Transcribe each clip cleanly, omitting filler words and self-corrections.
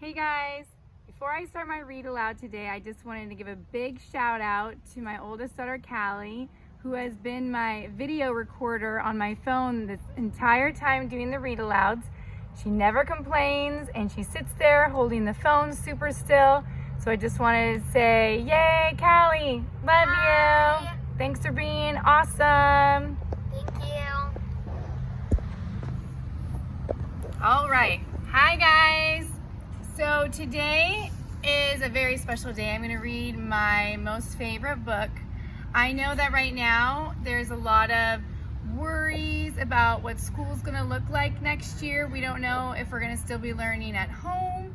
Hey guys, before I start my read aloud today, I just wanted to give a big shout out to my oldest daughter, Callie, who has been my video recorder on my phone this entire time doing the read alouds. She never complains and she sits there holding the phone super still. So I just wanted to say, yay, Callie, love you. Thanks for being awesome. Thank you. All right, hi guys. So today is a very special day. I'm gonna read my most favorite book. I know that right now there's a lot of worries about what school's gonna look like next year. We don't know if we're gonna still be learning at home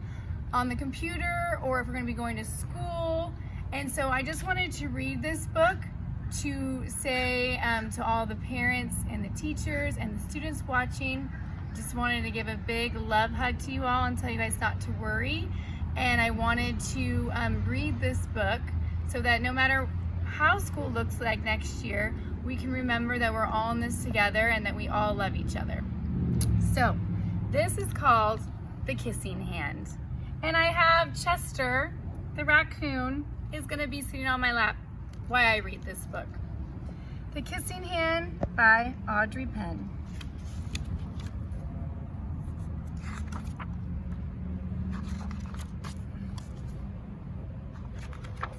on the computer or if we're gonna be going to school. And so I just wanted to read this book to say to all the parents and the teachers and the students watching, just wanted to give a big love hug to you all and tell you guys not to worry. And I wanted to read this book so that no matter how school looks like next year, we can remember that we're all in this together and that we all love each other. So this is called The Kissing Hand. And I have Chester, the raccoon, is gonna be sitting on my lap while I read this book. The Kissing Hand by Audrey Penn.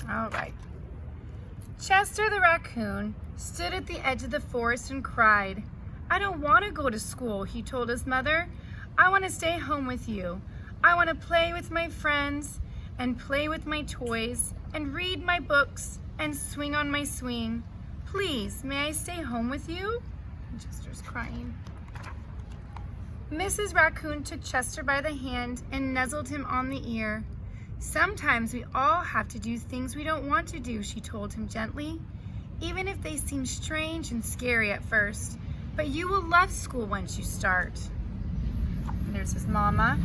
All right. Chester the raccoon stood at the edge of the forest and cried. "I don't want to go to school," he told his mother. "I want to stay home with you. I want to play with my friends and play with my toys and read my books and swing on my swing. Please, may I stay home with you?" And Chester's crying. Mrs. Raccoon took Chester by the hand and nuzzled him on the ear. "Sometimes we all have to do things we don't want to do," she told him gently, "even if they seem strange and scary at first. But you will love school once you start." And there's his mama.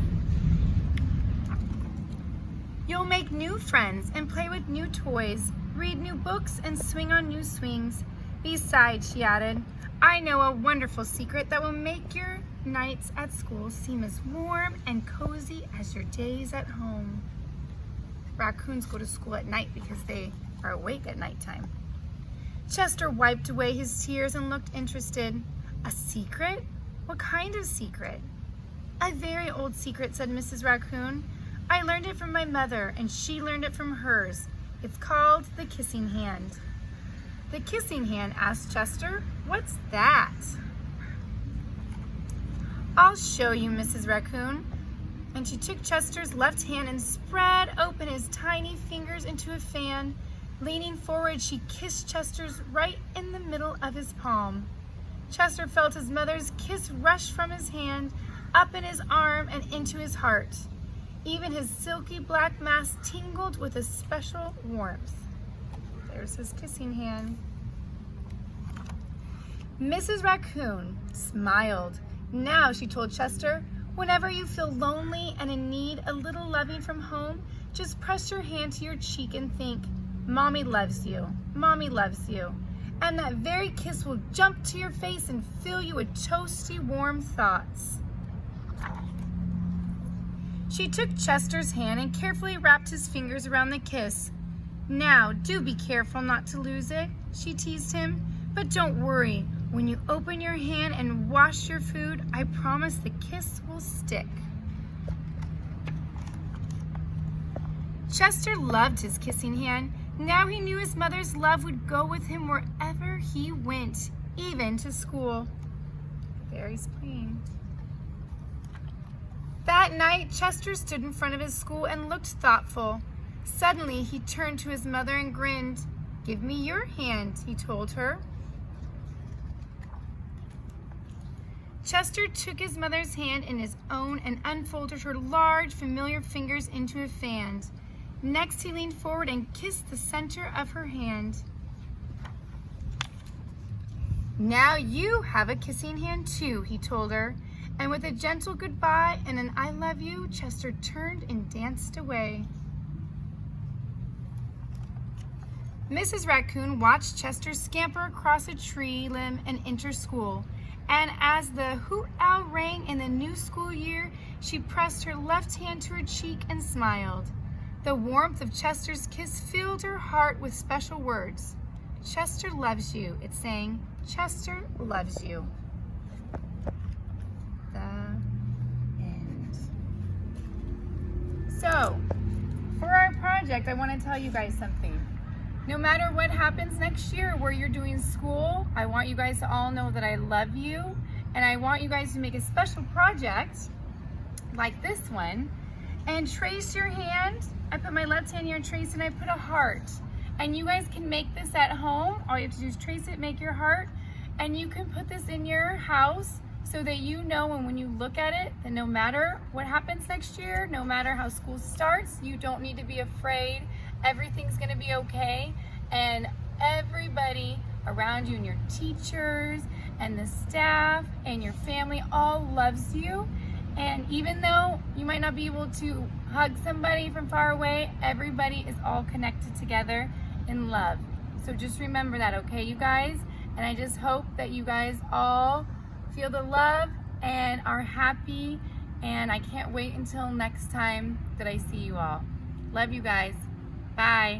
"You'll make new friends and play with new toys, read new books and swing on new swings. Besides," she added, "I know a wonderful secret that will make your nights at school seem as warm and cozy as your days at home." Raccoons go to school at night because they are awake at nighttime. Chester wiped away his tears and looked interested. "A secret? What kind of secret?" "A very old secret," said Mrs. Raccoon. "I learned it from my mother, and she learned it from hers. It's called the Kissing Hand." "The Kissing Hand?" asked Chester. "What's that?" "I'll show you, Mrs. Raccoon." And she took Chester's left hand and spread open his tiny fingers into a fan. Leaning forward, she kissed Chester's right in the middle of his palm. Chester felt his mother's kiss rush from his hand, up in his arm and into his heart. Even his silky black mask tingled with a special warmth. There's his kissing hand. Mrs. Raccoon smiled. "Now," she told Chester, "whenever you feel lonely and in need a little loving from home, just press your hand to your cheek and think, 'Mommy loves you, Mommy loves you.' And that very kiss will jump to your face and fill you with toasty, warm thoughts." She took Chester's hand and carefully wrapped his fingers around the kiss. "Now, do be careful not to lose it," she teased him. "But don't worry. When you open your hand and wash your food, I promise the kiss will stick." Chester loved his kissing hand. Now he knew his mother's love would go with him wherever he went, even to school. Very plain. That night, Chester stood in front of his school and looked thoughtful. Suddenly, he turned to his mother and grinned. "Give me your hand," he told her. Chester took his mother's hand in his own and unfolded her large, familiar fingers into a fan. Next, he leaned forward and kissed the center of her hand. "Now you have a kissing hand too," he told her. And with a gentle goodbye and an "I love you," Chester turned and danced away. Mrs. Raccoon watched Chester scamper across a tree limb and enter school. And as the hoot owl rang in the new school year, She pressed her left hand to her cheek and smiled. The warmth of Chester's kiss filled her heart with special words. Chester loves you, it sang. Chester loves you. The end. So, for our project, I want to tell you guys something. No matter what happens next year where you're doing school, I want you guys to all know that I love you, and I want you guys to make a special project like this one and trace your hand. I put my left hand here and trace, and I put a heart. And you guys can make this at home. All you have to do is trace it, make your heart, and you can put this in your house so that you know, and when you look at it, that no matter what happens next year, no matter how school starts, you don't need to be afraid. Everything's gonna be okay, and everybody around you and your teachers and the staff and your family all loves you. And even though you might not be able to hug somebody from far away, everybody is all connected together in love. So just remember that, okay, you guys? And I just hope that you guys all feel the love and are happy, and I can't wait until next time that I see you all. Love you guys. Bye.